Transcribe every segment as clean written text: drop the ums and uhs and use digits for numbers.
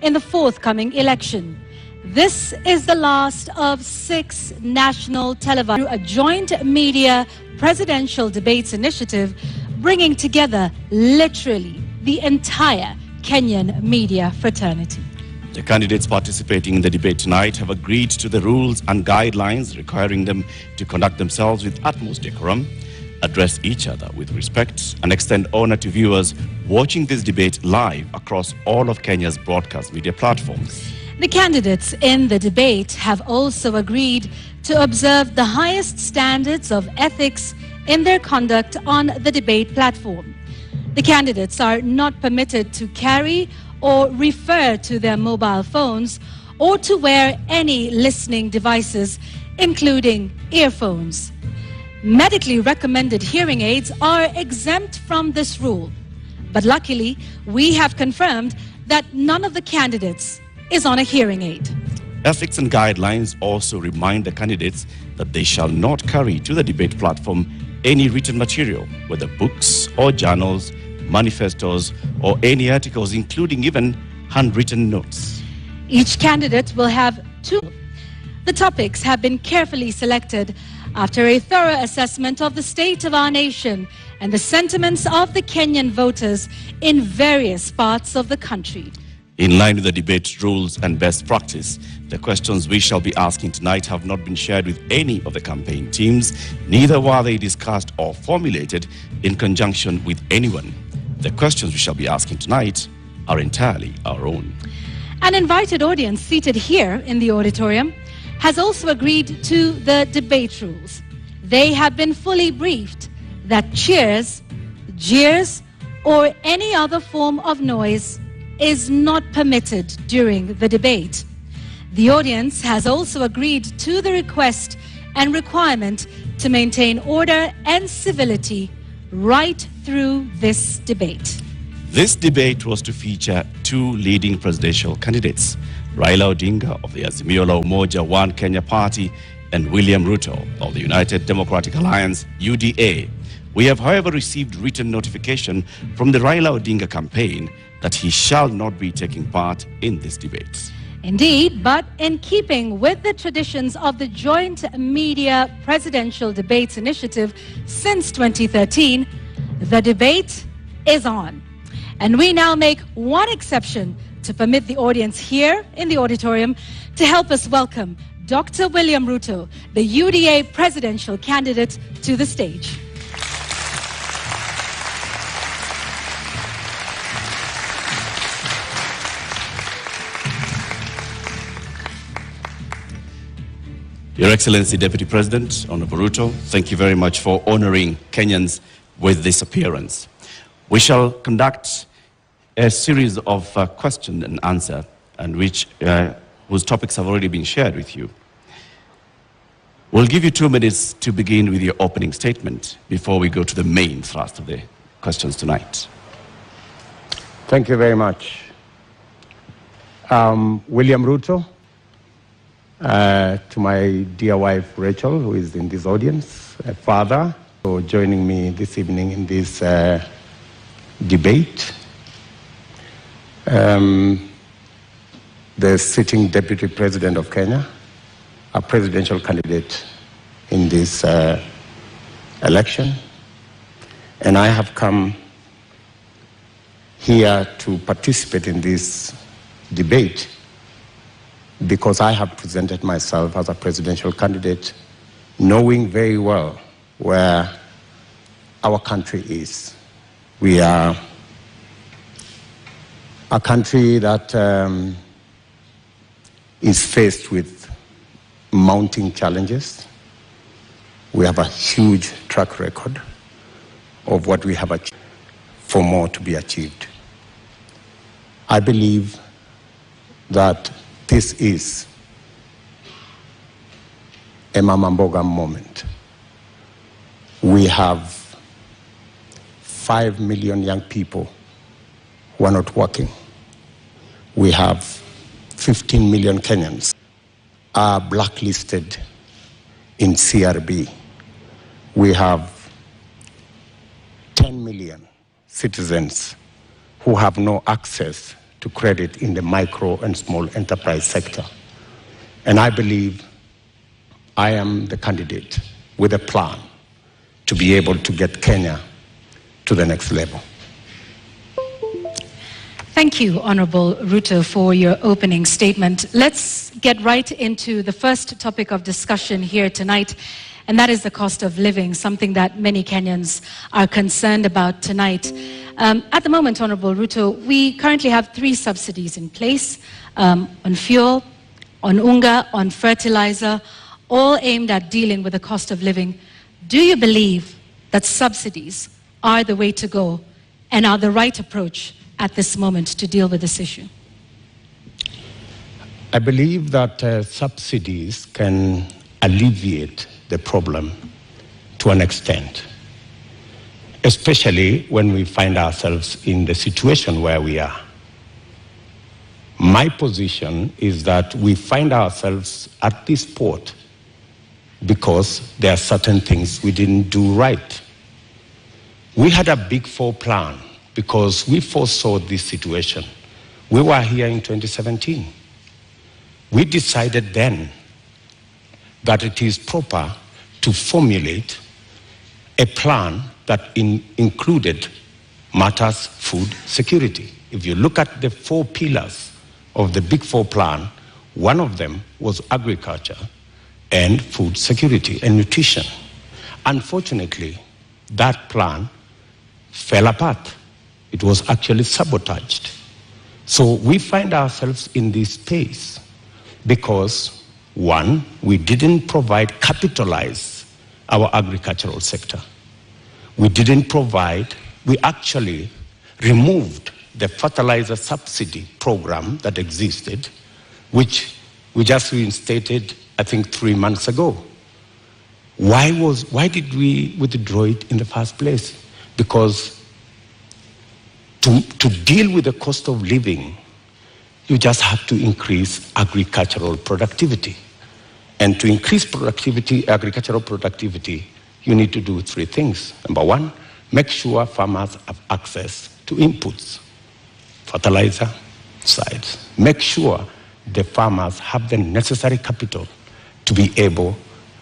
in the forthcoming election. This is the last of 6 national televised through a joint media presidential debates initiative, bringing together literally the entire Kenyan media fraternity. The candidates participating in the debate tonight have agreed to the rules and guidelines requiring them to conduct themselves with utmost decorum, address each other with respect, and extend honor to viewers watching this debate live across all of Kenya's broadcast media platforms. The candidates in the debate have also agreed to observe the highest standards of ethics in their conduct on the debate platform. The candidates are not permitted to carry or refer to their mobile phones or to wear any listening devices, including earphones. Medically recommended hearing aids are exempt from this rule. But luckily, we have confirmed that none of the candidates is on a hearing aid. Ethics and guidelines also remind the candidates that they shall not carry to the debate platform any written material, whether books or journals, manifestos, or any articles, including even handwritten notes. Each candidate will have 2. The topics have been carefully selected after a thorough assessment of the state of our nation and the sentiments of the Kenyan voters in various parts of the country. In line with the debate rules and best practice, the questions we shall be asking tonight have not been shared with any of the campaign teams, neither were they discussed or formulated in conjunction with anyone. The questions we shall be asking tonight are entirely our own. An invited audience seated here in the auditorium has also agreed to the debate rules. They have been fully briefed that cheers, jeers, or any other form of noise is not permitted during the debate. The audience has also agreed to the request and requirement to maintain order and civility right through this debate. This debate was to feature 2 leading presidential candidates, Raila Odinga of the Azimio la Umoja One Kenya Party and William Ruto of the United Democratic Alliance, UDA. We have, however, received written notification from the Raila Odinga campaign that he shall not be taking part in this debate. Indeed, but in keeping with the traditions of the Joint Media Presidential Debates Initiative since 2013, the debate is on. And we now make one exception to permit the audience here in the auditorium to help us welcome Dr. William Ruto, the UDA presidential candidate, to the stage. Your Excellency, Deputy President, Honorable Ruto, thank you very much for honoring Kenyans with this appearance. We shall conduct a series of question and answer, and whose topics have already been shared with you. We'll give you 2 minutes to begin with your opening statement before we go to the main thrust of the questions tonight. Thank you very much. William Ruto, to my dear wife Rachel, who is in this audience, a father, for joining me this evening in this debate. The sitting Deputy President of Kenya, a presidential candidate in this election. And I have come here to participate in this debate because I have presented myself as a presidential candidate, knowing very well where our country is. We are a country that is faced with mounting challenges. We have a huge track record of what we have achieved, for more to be achieved. I believe that this is a Mama Mboga moment. We have 5 million young people who are not working. We have 15 million Kenyans are blacklisted in CRB. We have 10 million citizens who have no access to credit in the micro and small enterprise sector. And I believe I am the candidate with a plan to be able to get Kenya to the next level. Thank you, Honorable Ruto, for your opening statement. Let's get right into the first topic of discussion here tonight, and that is the cost of living, something that many Kenyans are concerned about tonight. At the moment, Honorable Ruto, we currently have 3 subsidies in place on fuel, on unga, on fertilizer, all aimed at dealing with the cost of living. Do you believe that subsidies are the way to go and are the right approach at this moment to deal with this issue? I believe that subsidies can alleviate the problem to an extent, especially when we find ourselves in the situation where we are. My position is that we find ourselves at this port because there are certain things we didn't do right. We had a Big Four plan because we foresaw this situation. We were here in 2017. We decided then that it is proper to formulate a plan that included matters food security. If you look at the 4 pillars of the Big Four plan, one of them was agriculture and food security and nutrition. Unfortunately, that plan fell apart. It was actually sabotaged. So we find ourselves in this space because, one, we didn't capitalize our agricultural sector. We actually removed the fertilizer subsidy program that existed, which we just reinstated, I think, 3 months ago. Why did we withdraw it in the first place? Because to deal with the cost of living, you just have to increase agricultural productivity. And to increase agricultural productivity, you need to do 3 things. Number 1, make sure farmers have access to inputs, fertilizer side. Make sure the farmers have the necessary capital to be able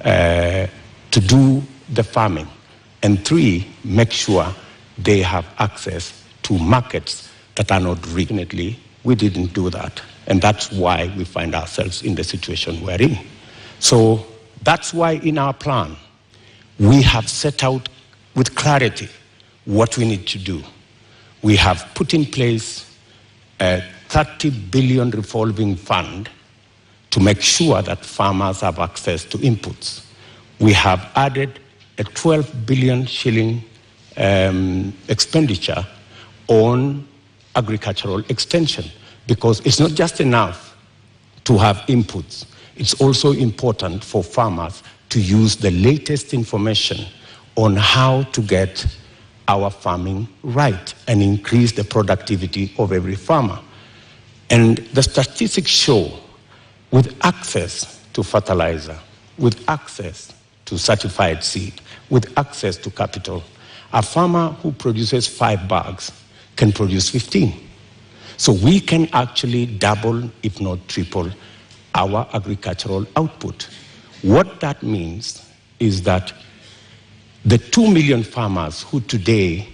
to do the farming. And 3, make sure they have access to markets that are not regionally. We didn't do that. And that's why we find ourselves in the situation we're in. So that's why in our plan, we have set out with clarity what we need to do. We have put in place a 30 billion revolving fund to make sure that farmers have access to inputs. We have added a 12 billion shilling expenditure on agricultural extension, because it's not just enough to have inputs. It's also important for farmers to use the latest information on how to get our farming right and increase the productivity of every farmer. And the statistics show, with access to fertilizer, with access to certified seed, with access to capital, a farmer who produces 5 bags can produce 15. So we can actually double, if not triple, our agricultural output. What that means is that the 2 million farmers who today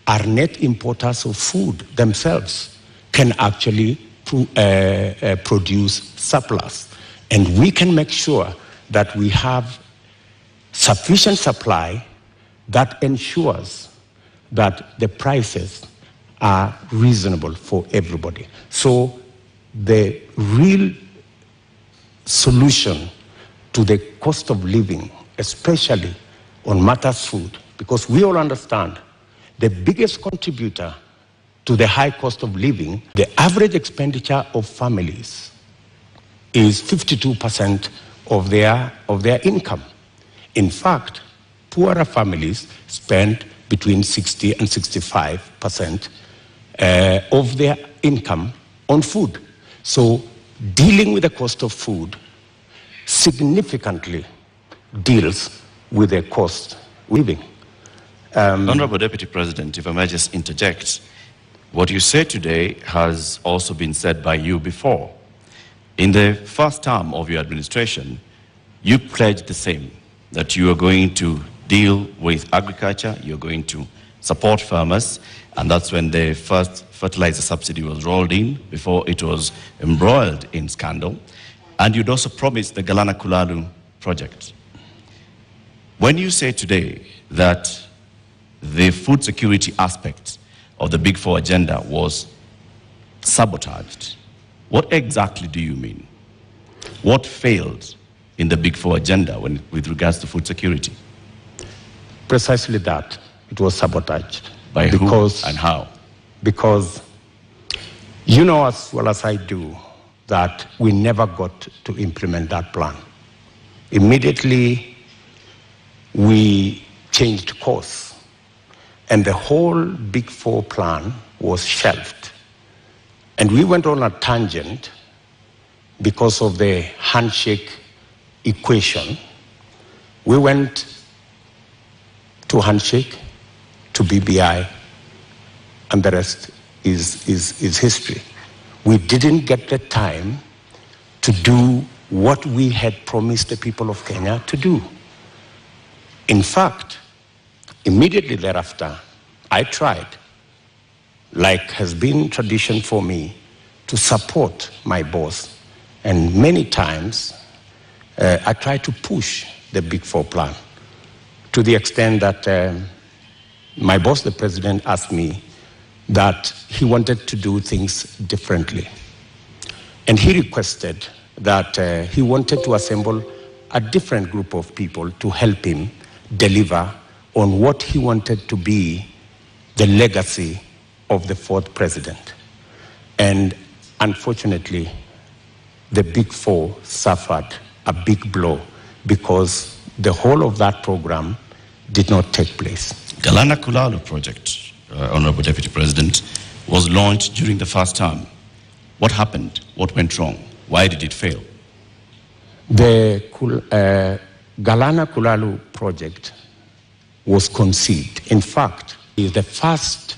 are net importers of food themselves can actually produce surplus. And we can make sure that we have sufficient supply that ensures that the prices are reasonable for everybody. So the real solution to the cost of living, especially on matters food, because we all understand the biggest contributor to the high cost of living, the average expenditure of families is 52% of their income. In fact, poorer families spend between 60 and 65% of their income on food. So dealing with the cost of food significantly deals with the cost of living. Honorable Deputy President, if I may just interject, What you say today has also been said by you before. In the first term of your administration, you pledged the same, that you are going to deal with agriculture, you're going to support farmers, and that's when the first fertilizer subsidy was rolled in before it was embroiled in scandal. And you'd also promised the Galana Kulalu project. When you say today that the food security aspect of the Big Four agenda was sabotaged, what exactly do you mean? What failed in the Big Four agenda with regards to food security? Precisely that. It was sabotaged. By who and how? Because you know as well as I do that we never got to implement that plan. Immediately, we changed course, and the whole Big Four plan was shelved. And we went on a tangent because of the handshake equation. We went to handshake, to BBI, and the rest is history. We didn't get the time to do what we had promised the people of Kenya to do. In fact, immediately thereafter, I tried, like has been tradition for me, to support my boss. And many times, I tried to push the Big Four plan to the extent that my boss, the president, asked me that he wanted to do things differently. And he requested that he wanted to assemble a different group of people to help him deliver on what he wanted to be the legacy of the fourth president. And unfortunately, the Big Four suffered a big blow because the whole of that program did not take place. Galana Kulalu project, Honorable Deputy President, was launched during the first term. What happened? What went wrong? Why did it fail? The Galana Kulalu project was conceived. In fact, the first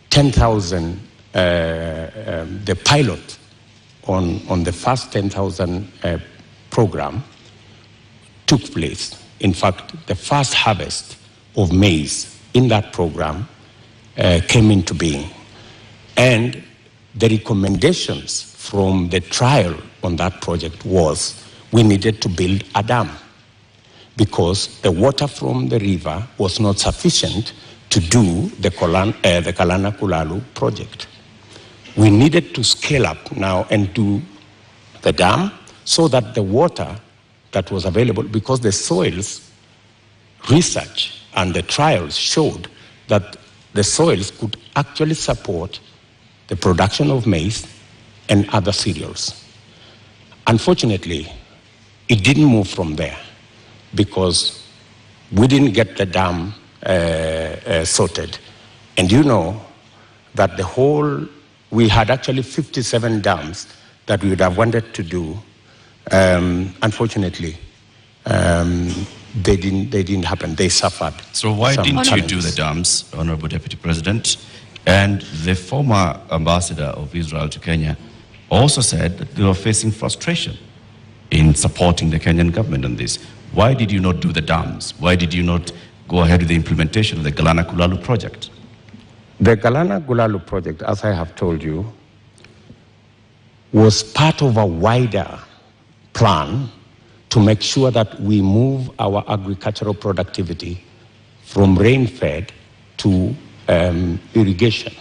10,000, the pilot on the first 10,000 program took place. In fact, the first harvest of maize in that program came into being. And the recommendations from the trial on that project was we needed to build a dam because the water from the river was not sufficient to do the Galana Kulalu project. We needed to scale up now and do the dam so that the water that was available, because the soils research and the trials showed that the soils could actually support the production of maize and other cereals. Unfortunately, it didn't move from there because we didn't get the dam sorted. And you know that we had actually 57 dams that we would have wanted to do. Unfortunately, they didn't happen. They suffered. So why didn't you do the dams, Honorable Deputy President? And the former ambassador of Israel to Kenya also said that they were facing frustration in supporting the Kenyan government on this. Why did you not do the dams? Why did you not go ahead with the implementation of the Galana Kulalu project? The Galana Kulalu project, as I have told you, was part of a wider plan to make sure that we move our agricultural productivity from rain-fed to irrigation.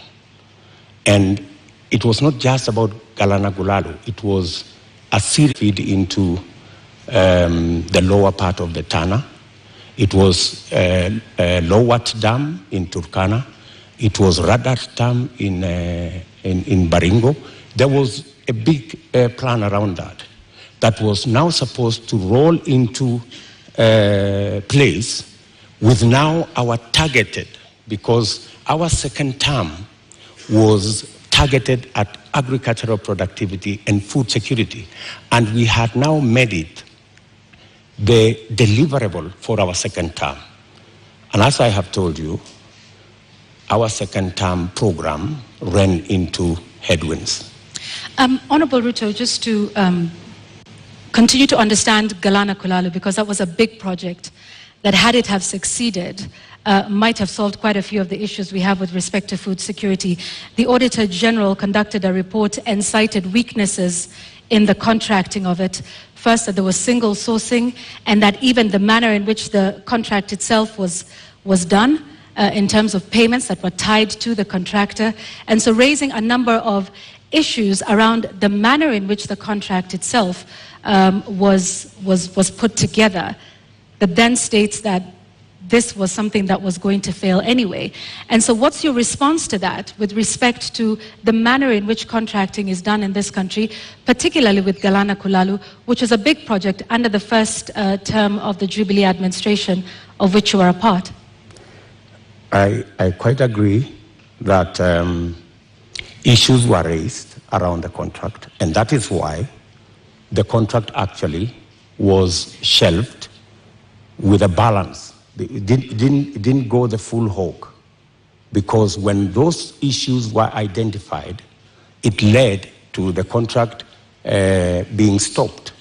And it was not just about Galana Kulalu, it was a seed feed into the lower part of the Tana. It was Lowat Dam in Turkana. It was Radat Dam in Baringo. There was a big plan around that was now supposed to roll into place with now our targeted, because our second term was targeted at agricultural productivity and food security. And we had now made it the deliverable for our second term. And as I have told you, our second-term program ran into headwinds. Honorable Ruto, just to continue to understand Galana Kulalu, because that was a big project that, had it have succeeded, might have solved quite a few of the issues we have with respect to food security. The Auditor General conducted a report and cited weaknesses in the contracting of it. First, that there was single sourcing, and that even the manner in which the contract itself was done, in terms of payments that were tied to the contractor, and so raising a number of issues around the manner in which the contract itself was put together, that then states that this was something that was going to fail anyway. And so what's your response to that with respect to the manner in which contracting is done in this country, particularly with Galana Kulalu, which is a big project under the first term of the Jubilee administration, of which you are a part? I quite agree that issues were raised around the contract, and that is why the contract actually was shelved with a balance. It didn't go the full hog, because when those issues were identified, it led to the contract being stopped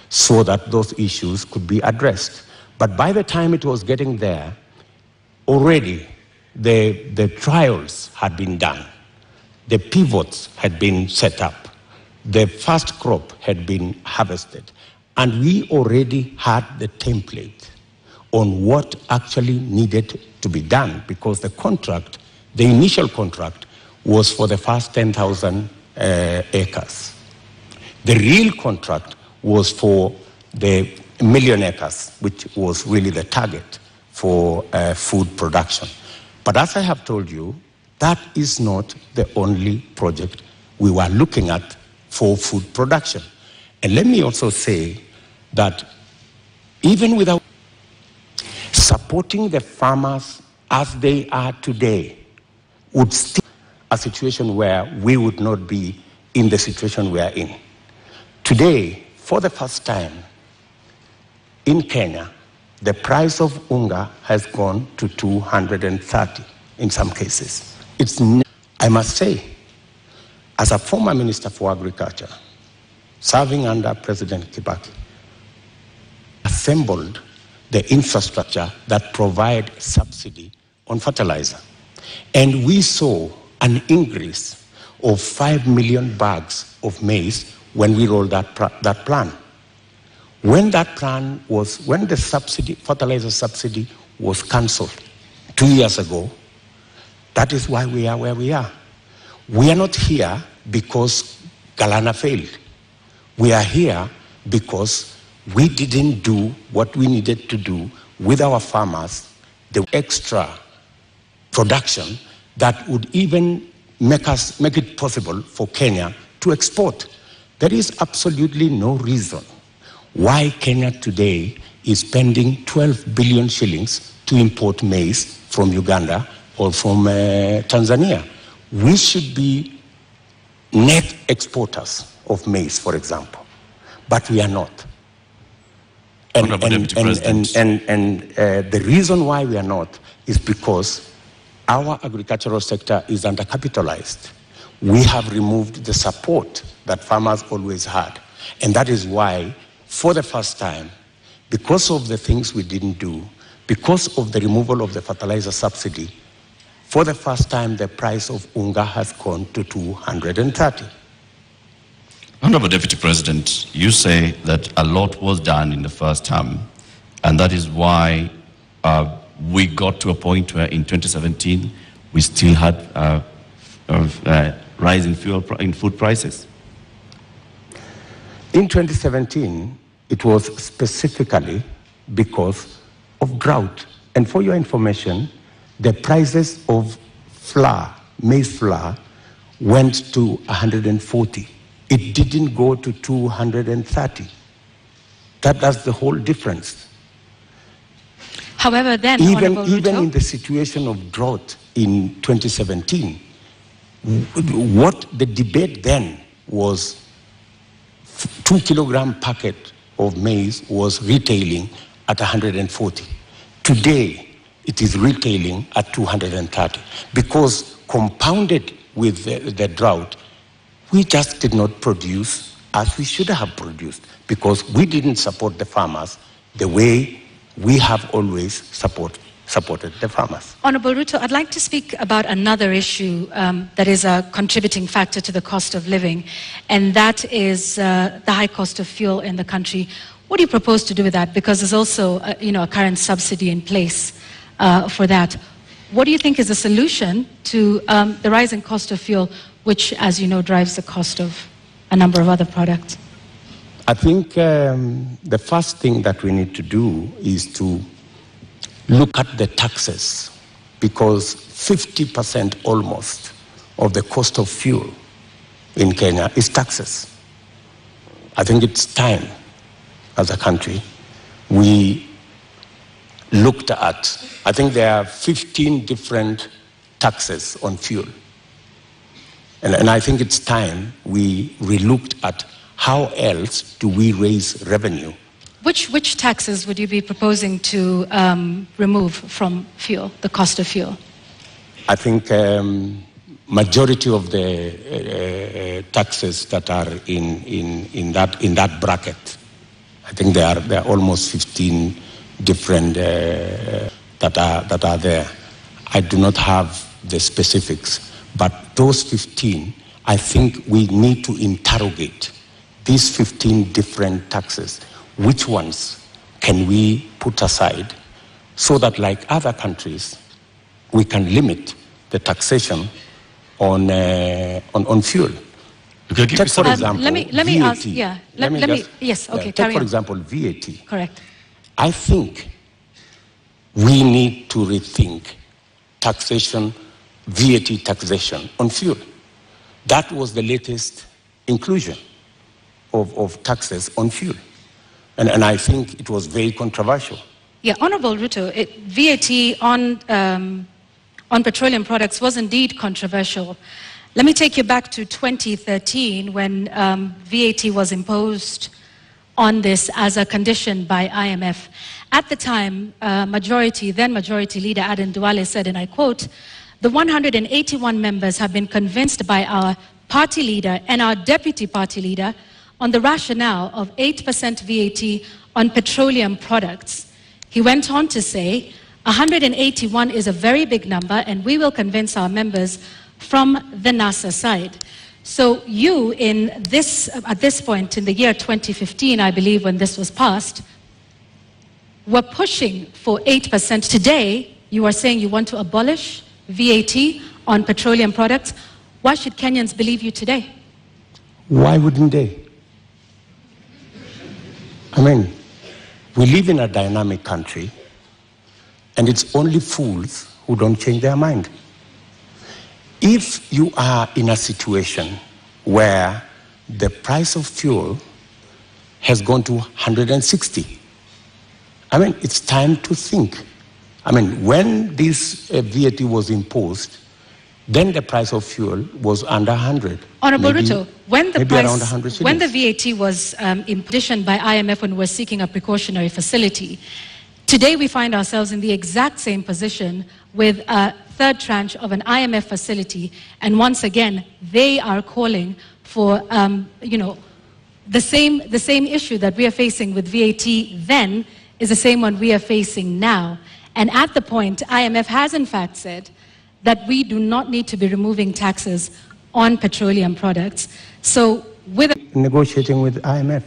so that those issues could be addressed. But by the time it was getting there, already the trials had been done, the pivots had been set up, the first crop had been harvested, and we already had the template on what actually needed to be done, because the contract, the initial contract, was for the first 10,000 acres. The real contract was for the 1 million acres, which was really the target for food production. But as I have told you, that is not the only project we were looking at for food production. And let me also say that even without supporting the farmers as they are today, would still be a situation where we would not be in the situation we are in. Today, for the first time in Kenya, the price of unga has gone to 230 in some cases. I must say, as a former Minister for Agriculture, serving under President Kibaki, assembled the infrastructure that provide subsidy on fertilizer. And we saw an increase of 5 million bags of maize when we rolled that plan. When the fertilizer subsidy was cancelled 2 years ago, that is why we are where we are. We are not here because Galana failed. We are here because we didn't do what we needed to do with our farmers, the extra production that would even make it possible for Kenya to export. There is absolutely no reason why Kenya today is spending 12 billion shillings to import maize from Uganda or from Tanzania. We should be net exporters of maize, for example, but we are not. And the reason why we are not is because our agricultural sector is undercapitalized. We have removed the support that farmers always had. And that is why, for the first time, because of the things we didn't do, because of the removal of the fertilizer subsidy, for the first time, the price of unga has gone to 230. Honorable Deputy President, you say that a lot was done in the first term, and that is why we got to a point where in 2017 we still had rise in food prices? In 2017, it was specifically because of drought. And for your information, the prices of flour, maize flour, went to 140. It didn't go to 230. That's the whole difference. However, then, even in the situation of drought in 2017, what the debate then was, 2 kilogram packet of maize was retailing at 140. Today, it is retailing at 230. Because compounded with the drought, we just did not produce as we should have produced, because we didn't support the farmers the way we have always supported the farmers. Honorable Ruto, I'd like to speak about another issue that is a contributing factor to the cost of living, and that is the high cost of fuel in the country. What do you propose to do with that? Because there's also a current subsidy in place for that. What do you think is the solution to the rising cost of fuel, which, as you know, drives the cost of a number of other products? I think the first thing that we need to do is to look at the taxes, because 50% almost of the cost of fuel in Kenya is taxes. I think it's time, as a country, we looked at, I think there are 15 different taxes on fuel. And I think it's time we relooked at how else do we raise revenue. Which taxes would you be proposing to remove from fuel, the cost of fuel? I think majority of the taxes that are in that bracket, I think there are almost 15 different that are there. I do not have the specifics, but those 15, I think we need to interrogate these 15 different taxes. Which ones can we put aside so that, like other countries, we can limit the taxation on fuel? Take, for example, let me VAT. ask, yeah. Yes, okay, carry on. Take, for example, VAT. Correct. I think we need to rethink taxation, VAT taxation on fuel. That was the latest inclusion of taxes on fuel. And I think it was very controversial. Yeah, Honorable Ruto, VAT on petroleum products was indeed controversial. Let me take you back to 2013 when VAT was imposed on this as a condition by IMF. At the time, then Majority Leader Aden Duale said, and I quote, "The 181 members have been convinced by our party leader and our deputy party leader on the rationale of 8% VAT on petroleum products." He went on to say, 181 is a very big number, and we will convince our members from the NASA side. So you, at this point in the year 2015, I believe, when this was passed, were pushing for 8%. Today, you are saying you want to abolish VAT on petroleum products. Why should Kenyans believe you today? Why wouldn't they? I mean, we live in a dynamic country, and it's only fools who don't change their mind. If you are in a situation where the price of fuel has gone to 160, I mean, it's time to think. I mean, when this VAT was imposed, then the price of fuel was under 100. Honorable Ruto, when the VAT was impositioned by IMF when we were seeking a precautionary facility, today we find ourselves in the exact same position with a third tranche of an IMF facility, and once again they are calling for the same issue that we are facing with VAT then is the same one we are facing now. And at the point, IMF has in fact said that we do not need to be removing taxes on petroleum products. So with negotiating with IMF.